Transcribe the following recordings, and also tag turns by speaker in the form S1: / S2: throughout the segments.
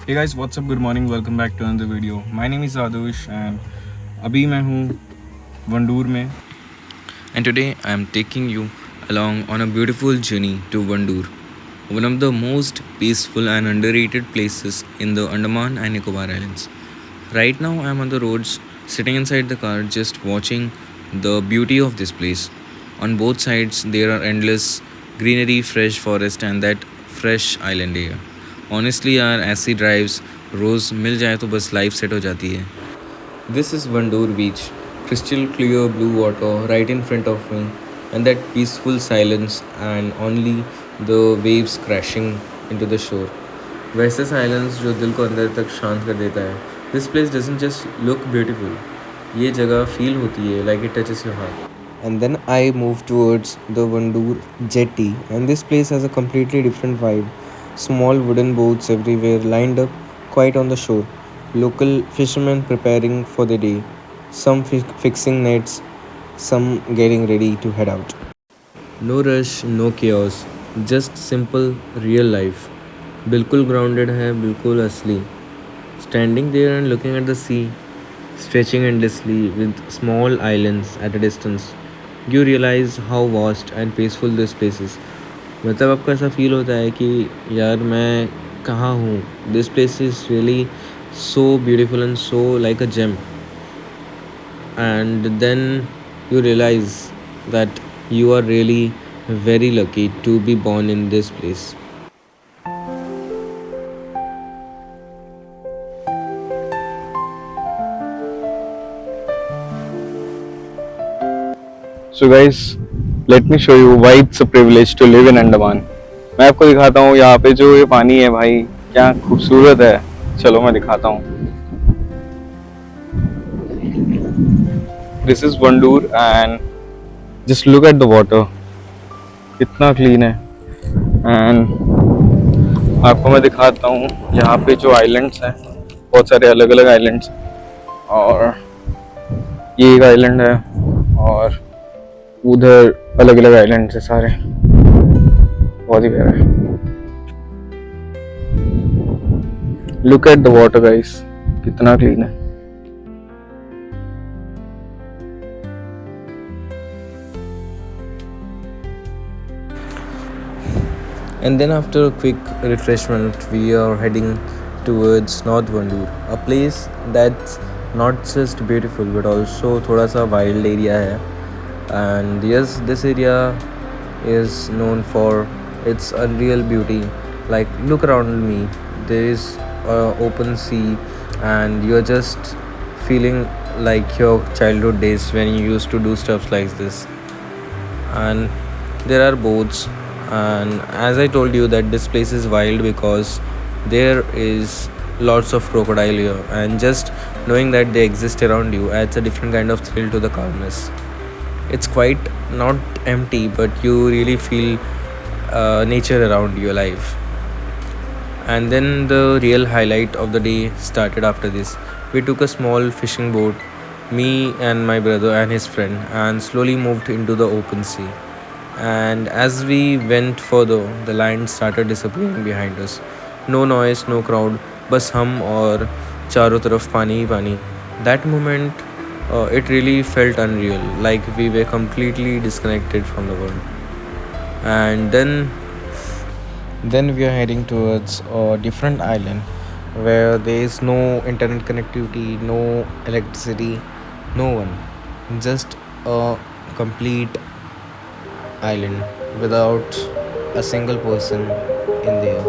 S1: Hey guys, what's up? Good morning. Welcome back to another video. My name is Adush and अभी मैं हूँ वंडूर में. And today I am taking you along on a beautiful journey to Wandoor, one of the most peaceful and underrated places in the Andaman and Nicobar Islands. Right now I am on the roads, sitting inside the car, just watching the beauty of this place. On both sides there are endless greenery, fresh forest and that fresh island air. Honestly यार ऐसी drives रोज़ मिल जाए तो बस life set हो जाती है. This is Wandoor Beach, crystal clear blue water right in front of me, and that peaceful silence and only the waves crashing into the shore. वैसे silence जो दिल को अंदर तक शांत कर देता है. This place doesn't just look beautiful. ये जगह फील होती है like it touches your heart. And then I moved towards the Wandoor jetty, and this place has a completely different vibe. Small wooden boats everywhere lined up quite on the shore. Local fishermen preparing for the day. Some fixing nets, some getting ready to head out. No rush, no chaos, just simple real life. बिल्कुल grounded है, बिल्कुल असली. Standing there and looking at the sea, stretching endlessly with small islands at a distance, you realize how vast and peaceful this place is. मतलब आपको ऐसा feel होता है कि यार मैं कहाँ हूँ. This place is really so beautiful and so like a gem, and then you realize that you are really very lucky to be born in this place. So guys, let me show you why it's a privilege to live in Andaman. मैं आपको दिखाता हूँ यहाँ पे जो ये पानी है भाई, क्या खूबसूरत है. चलो मैं दिखाता हूँ. This is Wandoor and just look at the water. कितना क्लीन है. एंड आपको मैं दिखाता हूँ यहाँ पे जो आइलैंड्स हैं, बहुत सारे अलग अलग आइलैंड्स, और ये एक आइलैंड है और उधर अलग अलग आइलैंड्स है सारे. बहुत ही प्यारा है. Look at the water guys, कितना क्लीन है. And then after a quick refreshment, we are heading towards North Wandoor, a place that's not just beautiful but also थोड़ा सा wild area है. And yes, this area is known for its unreal beauty. Like look around me, there is open sea, and you're just feeling like your childhood days when you used to do stuff like this. And there are boats, and as I told you that this place is wild because there is lots of crocodile here, and just knowing that they exist around you adds a different kind of thrill to the calmness. It's quite not empty, but you really feel nature around your life. And then the real highlight of the day started after this. We took a small fishing boat, me and my brother and his friend, and slowly moved into the open sea. And as we went further, the land started disappearing behind us. No noise, no crowd, बस हम और चारों तरफ पानी ही पानी. That moment, it really felt unreal, like we were completely disconnected from the world. And then we are heading towards a different island where there is no internet connectivity, no electricity, no one, just a complete island without a single person in there.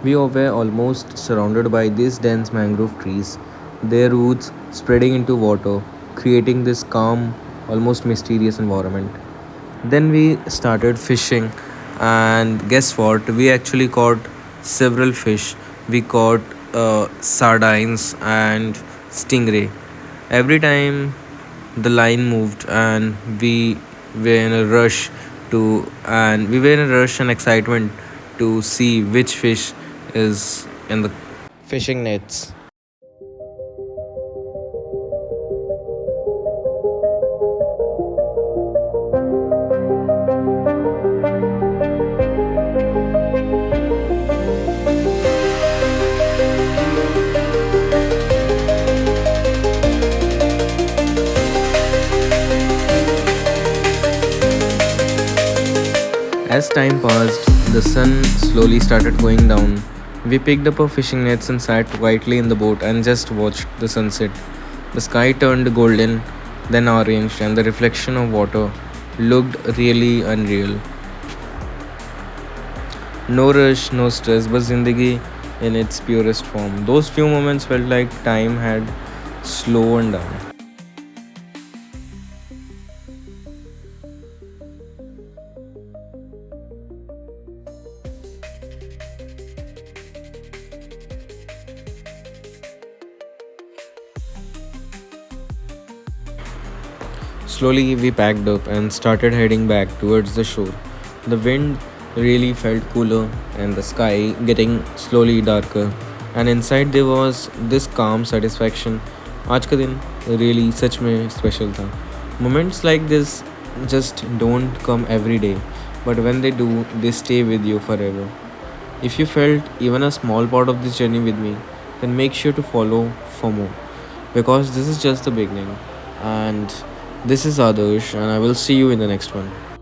S1: We were almost surrounded by these dense mangrove trees, their roots spreading into water, creating this calm, almost mysterious environment. Then we started fishing, and guess what? We actually caught several fish. We caught sardines and stingray. Every time the line moved, and were in a rush we were in a rush and excitement to see which fish is in the fishing nets. As time passed, the sun slowly started going down. We picked up our fishing nets and sat quietly in the boat and just watched the sunset. The sky turned golden, then orange, and the reflection of water looked really unreal. No rush, no stress, but Zindagi in its purest form. Those few moments felt like time had slowed down. Slowly, we packed up and started heading back towards the shore. The wind really felt cooler and the sky getting slowly darker. And inside there was this calm satisfaction. आज का दिन really सच में special था. Moments like this just don't come every day, but when they do, they stay with you forever. If you felt even a small part of this journey with me, then make sure to follow for more because this is just the beginning. And this is Adarsh, and I will see you in the next one.